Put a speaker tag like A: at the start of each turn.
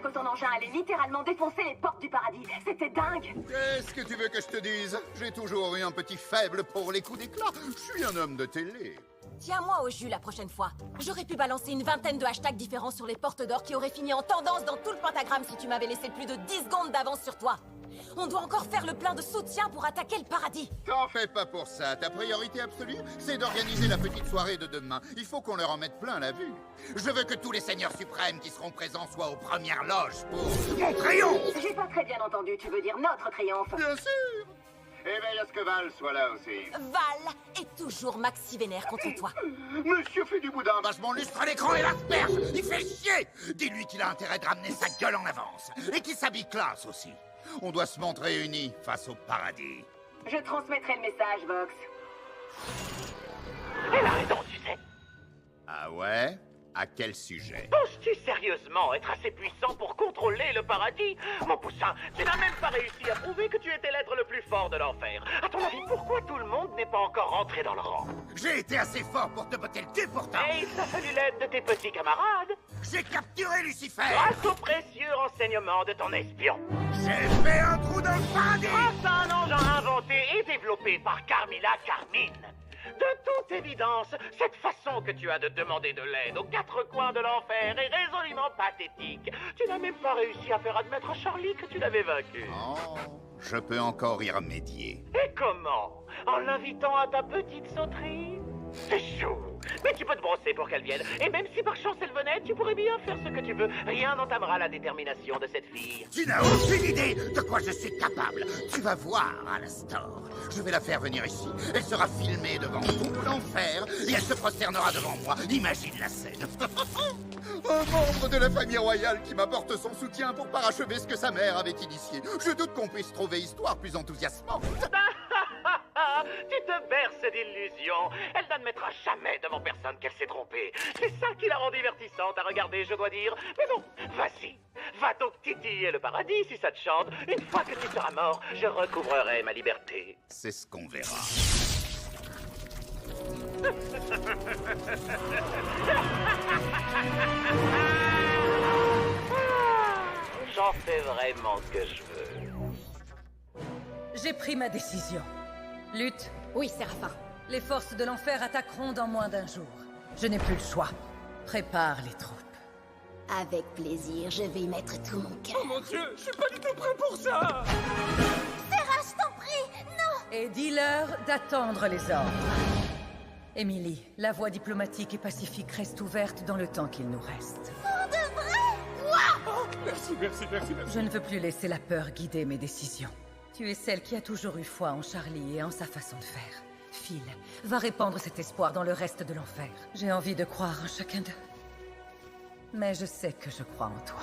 A: que ton engin allait littéralement défoncer les portes du paradis. C'était dingue.
B: Qu'est-ce que tu veux que je te dise? J'ai toujours eu un petit faible pour les coups d'éclat. Je suis un homme de télé.
C: Tiens-moi au jus la prochaine fois. J'aurais pu balancer une vingtaine de hashtags différents sur les portes d'or qui auraient fini en tendance dans tout le pentagramme si tu m'avais laissé plus de 10 secondes d'avance sur toi. On doit encore faire le plein de soutien pour attaquer le paradis.
B: T'en fais pas pour ça. Ta priorité absolue, c'est d'organiser la petite soirée de demain. Il faut qu'on leur en mette plein la vue. Je veux que tous les seigneurs suprêmes qui seront présents soient aux premières loges pour mon triomphe.
A: J'ai pas très bien entendu, tu veux dire notre triomphe.
B: Bien sûr.
D: Et veille à ce que Val soit là aussi.
C: Val est toujours maxi vénère contre toi.
D: Monsieur fait du boudin.
B: Vachement lustre l'écran et l'asperge. Il fait chier. Dis-lui qu'il a intérêt de ramener sa gueule en avance. Et qu'il s'habille classe aussi. On doit se montrer unis face au paradis.
A: Je transmettrai le message, Vox.
E: Elle a raison, tu sais.
B: Ah ouais? À quel sujet?
E: Penses-tu sérieusement être assez puissant pour contrôler le paradis? Mon poussin, tu n'as même pas réussi à prouver que tu étais l'être le plus fort de l'enfer. À ton avis, pourquoi tout le monde n'est pas encore rentré dans le rang?
B: J'ai été assez fort pour te botter le cul pourtant.
E: Et il t'a fallu l'aide de tes petits camarades,
B: J'ai capturé Lucifer.
E: grâce aux précieux renseignements de ton espion.
B: J'ai fait un trou dans le paradis.
E: Grâce à un engin inventé et développé par Carmilla Carmine. De toute évidence, cette façon que tu as de demander de l'aide aux quatre coins de l'enfer est résolument pathétique. Tu n'as même pas réussi à faire admettre à Charlie que tu l'avais vaincu.
B: Oh, je peux encore y remédier.
E: Et comment? En l'invitant à ta petite sauterie? C'est chaud. Mais tu peux te brosser pour qu'elle vienne. Et même si par chance elle venait, tu pourrais bien faire ce que tu veux. Rien n'entamera la détermination de cette fille.
B: Tu n'as aucune idée de quoi je suis capable. Tu vas voir, Alastor. Je vais la faire venir ici. Elle sera filmée devant tout l'enfer et elle se prosternera devant moi. Imagine la scène. Un membre de la famille royale qui m'apporte son soutien pour parachever ce que sa mère avait initié. Je doute qu'on puisse trouver histoire plus enthousiasmante.
E: Tu te berces d'illusions. Elle n'admettra jamais devant personne qu'elle s'est trompée. C'est ça qui la rend divertissante à regarder, je dois dire. Mais bon, vas-y. Va donc titiller le paradis si ça te chante. Une fois que tu seras mort, je recouvrerai ma liberté.
B: C'est ce qu'on verra.
E: J'en fais vraiment ce que je veux.
F: J'ai pris ma décision. Lutte,
C: Oui, Séraphin.
F: les forces de l'enfer attaqueront dans moins d'un jour. Je n'ai plus le choix. Prépare les troupes.
C: Avec plaisir, je vais y mettre tout mon cœur.
G: Mon Dieu, je suis pas du tout prêt pour ça.
C: Serra, je t'en prie, non!
F: Et dis-leur d'attendre les ordres. Émilie, la voie diplomatique et pacifique reste ouverte dans le temps qu'il nous reste.
G: Merci, merci, merci, merci.
F: Je ne veux plus laisser la peur guider mes décisions. Tu es celle qui a toujours eu foi en Charlie et en sa façon de faire. Phil, va répandre cet espoir dans le reste de l'enfer. J'ai envie de croire en chacun d'eux. Mais je sais que je crois en toi.